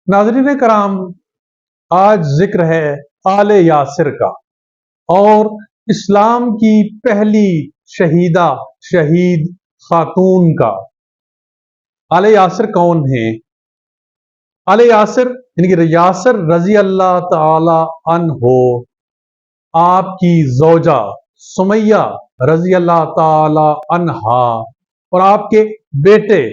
नाज़रीन कराम, आज जिक्र है आले यासिर का और इस्लाम की पहली शहीद खातून का। आले यासिर कौन है? आले यासिर यानी कि यासिर रजी अल्लाह ताला अन्हो, आपकी ज़ौजा सुमैया रजी अल्लाह ताला अन्हा और आपके बेटे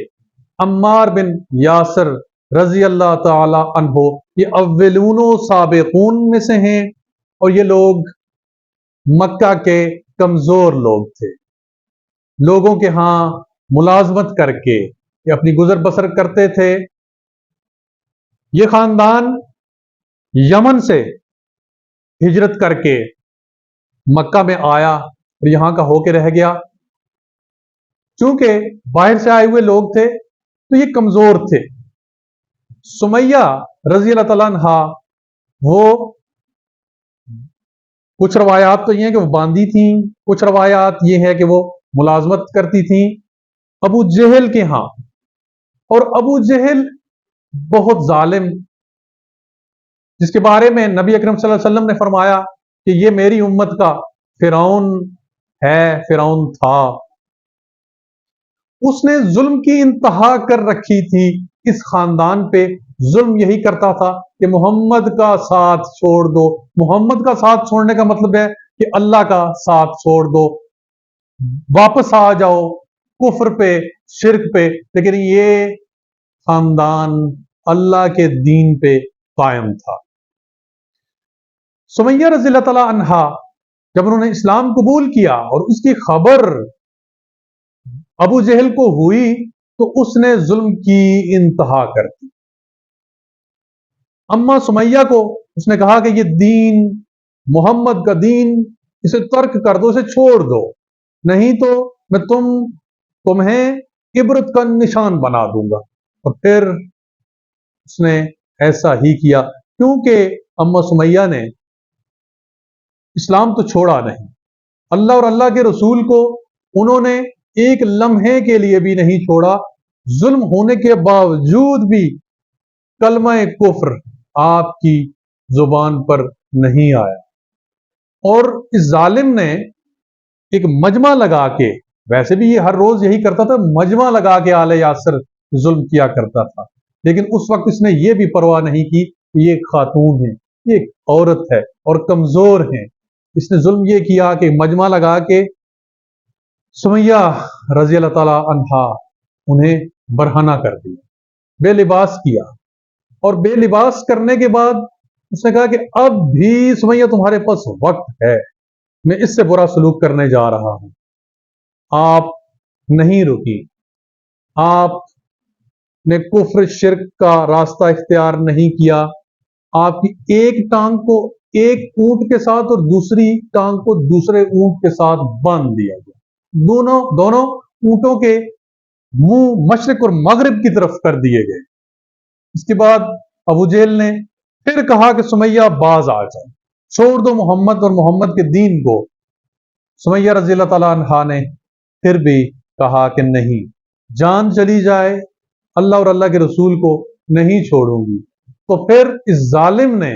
अम्मार बिन यासिर रजी अल्लाह ताला अन्हो, ये अव्वलूनो साबिकून में से हैं और ये लोग मक्का के कमजोर लोग थे। लोगों के यहां मुलाजमत करके ये अपनी गुजर बसर करते थे। ये खानदान यमन से हिजरत करके मक्का में आया और यहां का होके रह गया। चूंकि बाहर से आए हुए लोग थे तो ये कमजोर थे। सुमैया रजी अल्लाह तआला अन्हा, वो कुछ रवायात तो ये है कि वो बांदी थी, कुछ रवायात ये है कि वो मुलाजमत करती थी अबू जहल के यहां। और अबू जहल बहुत जालिम, जिसके बारे में नबी अकरम सल्लल्लाहु अलैहि वसल्लम ने फरमाया कि ये मेरी उम्मत का फिरौन है, फिरौन था। उसने जुल्म की इंतहा कर रखी थी इस खानदान पे। जुल्म यही करता था कि मोहम्मद का साथ छोड़ दो। मोहम्मद का साथ छोड़ने का मतलब है कि अल्लाह का साथ छोड़ दो, वापस आ जाओ कुफ्र पे, शिरक पे। लेकिन ये खानदान अल्लाह के दीन पे कायम था। सुमैया रज़ी अल्लाह तआला अन्हा जब उन्होंने इस्लाम कबूल किया और उसकी खबर अबू जहल को हुई तो उसने जुल्म की इंतहा कर दी। अम्मा सुमैया को उसने कहा कि ये दीन, मोहम्मद का दीन, इसे तर्क कर दो, इसे छोड़ दो, नहीं तो मैं तुम्हें इबरत का निशान बना दूंगा। और फिर उसने ऐसा ही किया, क्योंकि अम्मा सुमैया ने इस्लाम तो छोड़ा नहीं, अल्लाह और अल्लाह के रसूल को उन्होंने एक लम्हे के लिए भी नहीं छोड़ा। जुल्म होने के बावजूद भी कलमा कुफ्र आपकी जुबान पर नहीं आया। और इस जालिम ने एक मजमा लगा के, वैसे भी ये हर रोज यही करता था, मजमा लगा के आले यासिर जुल्म किया करता था। लेकिन उस वक्त इसने ये भी परवाह नहीं की कि ये खातून है, ये औरत है और कमजोर है। इसने जुल्म ये किया कि मजमा लगा के सुमैया रजी अल्लाह ताला अन्हा उन्हें बरहना कर दिया, बेलिबास किया। और बेलिबास करने के बाद उसने कहा कि अब भी सुमैया तुम्हारे पास वक्त है, मैं इससे बुरा सलूक करने जा रहा हूं। आप नहीं रुकी, आपने कुफ्र शिर्क का रास्ता इख्तियार नहीं किया। आपकी एक टांग को एक ऊंट के साथ और दूसरी टांग को दूसरे ऊंट के साथ बांध दिया गया। दोनों ऊंटों के मुंह मशरिक और मगरिब की तरफ कर दिए गए। इसके बाद अबू जहल ने फिर कहा कि सुमैया बाज आ जाओ, छोड़ दो मोहम्मद और मोहम्मद के दीन को। सुमैया रज़ी अल्लाह ताला अन्हा ने फिर भी कहा कि नहीं, जान चली जाए अल्लाह और अल्लाह के रसूल को नहीं छोड़ूंगी। तो फिर इस जालिम ने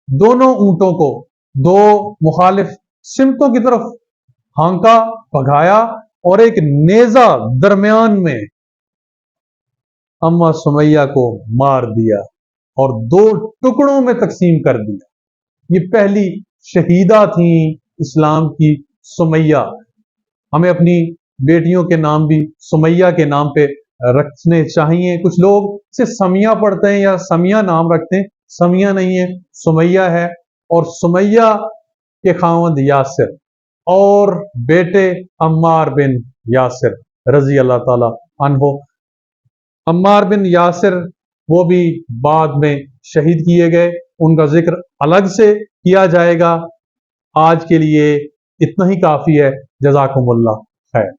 दोनों ऊंटों को दो मुखालिफ सिमतों की तरफ हांका, भगाया और एक नेजा दरमियान में अम्मा सुमैया को मार दिया और दो टुकड़ों में तकसीम कर दिया। ये पहली शहीदा थी इस्लाम की सुमैया। हमें अपनी बेटियों के नाम भी सुमैया के नाम पे रखने चाहिए। कुछ लोग इसे समिया पढ़ते हैं या समिया नाम रखते हैं, समिया नहीं है, सुमैया है। और सुमैया के खावंद यासिर और बेटे अम्मार बिन यासिर रजी अल्लाह ताला अन्हो। अम्मार बिन यासिर वो भी बाद में शहीद किए गए, उनका जिक्र अलग से किया जाएगा। आज के लिए इतना ही काफी है। जज़ाकुमुल्लाह खैर।